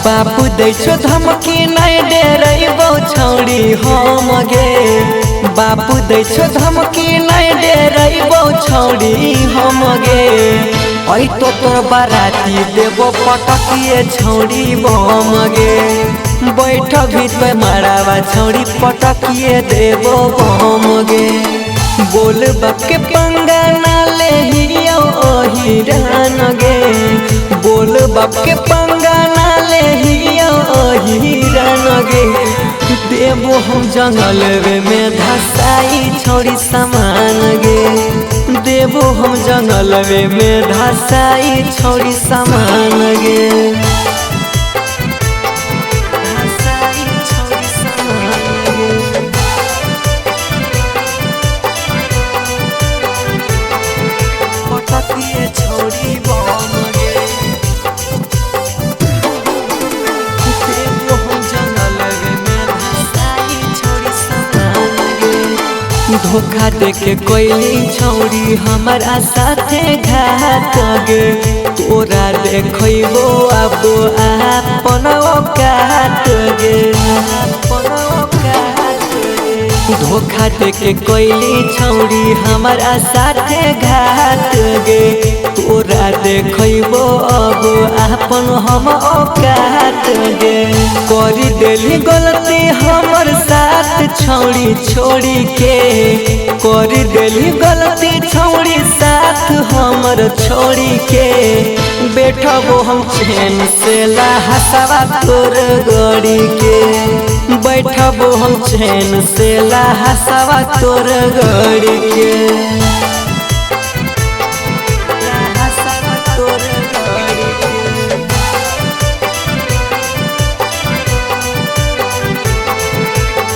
बापू दै छो धमकी नहीं डेरैबो छौड़ी हम गे। बापू दै छो धमकी नहीं डेरैबो छौड़ी हम गे। ऐ तो तोर बाराती देबो पटकिए छौड़ी बम गे। बैठ भीतर मारावा छौड़ी पटकिए देबो बम गे। बोल बके पंगा ना ले हियो ओही रहन गे। बोल बके पंगा ना ले हियो ओही रहन गे। देबो हम जंगल में धसाई छौड़ी सामान गे। देबो हम जंगल में धसाई छौड़ी सामान गे। छौड़ी बम गे। देबो हम जंगल में धसाई छौड़ी सामान गे। धोखा देके कोइली छौड़ी हमारा साथे घात गे। तोरा देखैबो अब आपन औकात गे। धोखा देके कोइली छौड़ी हमारा साथे घात गे। तोरा देखैबो अब आपन हम औकात गे। करी देली गलती हमर साथ छौड़ी छोड़ी के। करी देली गलती छौड़ी साथ हमर छोड़ी के। बैठबो हम चैन से लहसवा तोर गड़ी के। बैठबो हम चैन से लहसवा तोर गड़ी के। लहसवा तोर गड़ी के।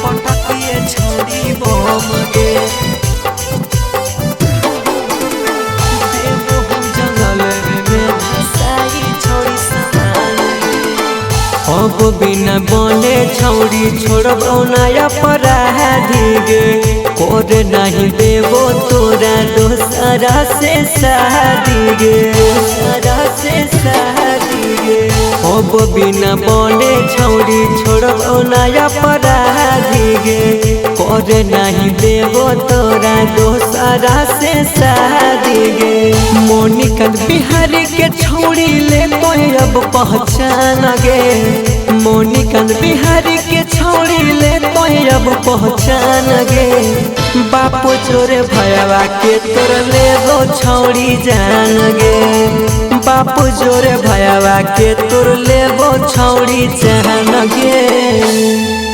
पटकिए छौड़ी बम गे। देबो हम जंगल में धसाई छौड़ी सामान गे। अब बिना बने छौड़ी छोड़बो नया अपराधी गे। कोर नहीं देबो तोरा दोसरा से शादी गे। दोसरा से शादी गे। अब बिना बने छौड़ी छोड़बो नया अपराधी गे। कोर नहीं देबो तोरा दोसरा से शादी गे। मोनिका बिहारी के छौड़ी ले तो अब पहचान गे। मोनिका बिहारी के छौड़ी ले तो अब पहचान गे। बापू चोरे भयवा के तोर लेबो छौड़ी जान गे। बापू जोरे भयवा के तोर लेबो छौड़ी जान गे।